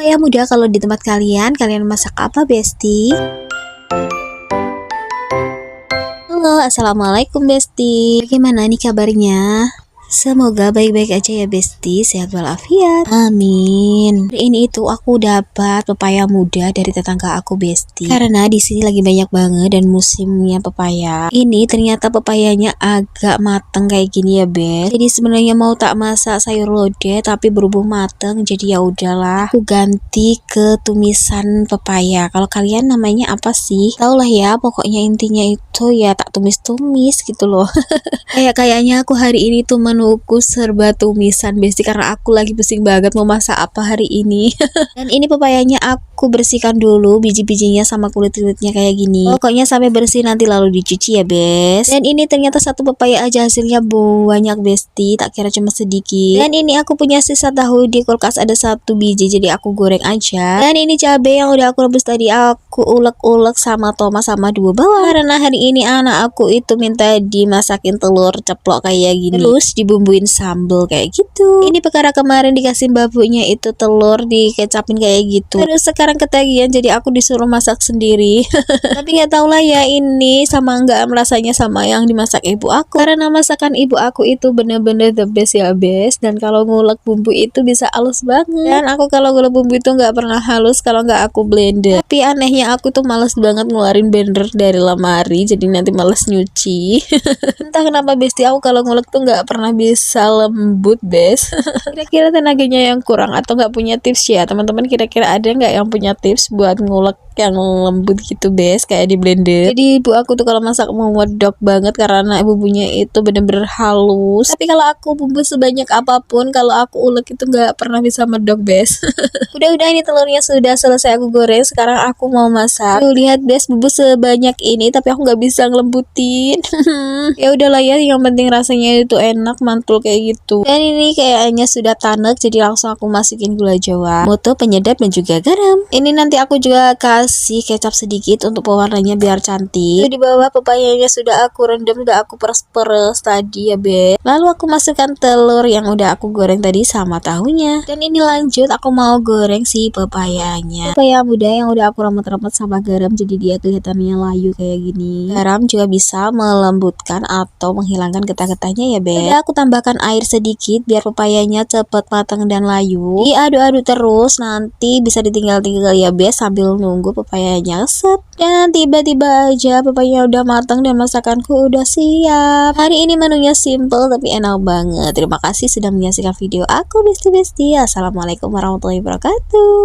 Pepaya muda kalau di tempat kalian masak apa Besti? Halo, assalamualaikum Besti. Bagaimana nih kabarnya? Semoga baik-baik aja ya Besti, sehat walafiat. Amin. Hari ini itu aku dapat pepaya muda dari tetangga aku Besti. Karena di sini lagi banyak banget dan musimnya pepaya. Ini ternyata pepayanya agak mateng kayak gini ya Bes. Jadi sebenarnya mau tak masak sayur lodeh tapi berhubung mateng jadi ya udahlah. Aku ganti ke tumisan pepaya. Kalau kalian namanya apa sih? Tau lah ya, pokoknya intinya itu ya tak tumis-tumis gitu loh. Kayaknya aku hari ini tuh menuku serba tumisan Besti karena aku lagi pusing banget mau masak apa hari ini. Dan ini pepayanya aku bersihkan dulu biji-bijinya sama kulit-kulitnya kayak gini. Pokoknya sampai bersih nanti lalu dicuci ya Bes. Dan ini ternyata satu pepaya aja hasilnya banyak Besti, tak kira cuma sedikit. Dan ini aku punya sisa tahu di kulkas ada 1 biji jadi aku goreng aja. Dan ini cabai yang udah aku rebus tadi aku ulek-ulek sama tomat sama 2 bawang. Karena hari ini anak aku itu minta dimasakin telur ceplok kayak gini. Terus dibumbuin sambal kayak gitu. Ini perkara kemarin dikasih babunya itu telur dikecapin kayak gitu. Terus sekarang ketagihan jadi aku disuruh masak sendiri. Tapi nggak tahu lah ya ini sama nggak rasanya sama yang dimasak ibu aku. Karena masakan ibu aku itu bener-bener the best ya Bes. Dan kalau ngulek bumbu itu bisa halus banget. Dan aku kalau ngulek bumbu itu nggak pernah halus kalau nggak aku blender. Tapi anehnya aku tuh males banget ngeluarin blender dari lemari. Jadi nanti males nyuci. Entah kenapa Besti aku kalau ngulek tuh nggak pernah bisa lembut Bes. Kira-kira tenaganya yang kurang atau nggak punya tips ya teman-teman, kira-kira ada nggak yang punya tips buat ngulek yang lembut gitu Bes kayak di blender. Jadi ibu aku tuh kalau masak mau medok banget karena bumbunya itu bener-bener halus. Tapi kalau aku bumbu sebanyak apapun kalau aku ulek itu nggak pernah bisa medok Bes. Udah ini telurnya sudah selesai aku goreng. Sekarang aku mau masak. Tuh lihat Bes, bumbu sebanyak ini tapi aku nggak bisa ngelembutin. Ya udahlah ya, yang penting rasanya itu enak mantul kayak gitu. Dan ini kayaknya sudah tanek jadi langsung aku masukin gula jawa, moto penyedap dan juga garam. Ini nanti aku juga kasih kecap sedikit untuk pewarnanya biar cantik. Di bawah pepayanya sudah aku rendam, udah aku peres-peres tadi ya Be. Lalu aku masukkan telur yang udah aku goreng tadi sama tahunya. Dan ini lanjut aku mau goreng si pepayanya. Pepaya muda yang udah aku remet-remet sama garam jadi dia kelihatannya layu kayak gini. Garam juga bisa melembutkan atau menghilangkan getah-getahnya ya Be. Udah aku tambahkan air sedikit biar pepayanya cepet matang dan layu. Diaduk-aduk terus, nanti bisa ditinggal-tinggal ya Be sambil nunggu pepayanya set. Dan tiba-tiba aja pepayanya udah matang dan masakanku udah siap. Hari ini menunya simple tapi enak banget. Terima kasih sudah menyaksikan video aku Besti-Besti. Assalamualaikum warahmatullahi wabarakatuh.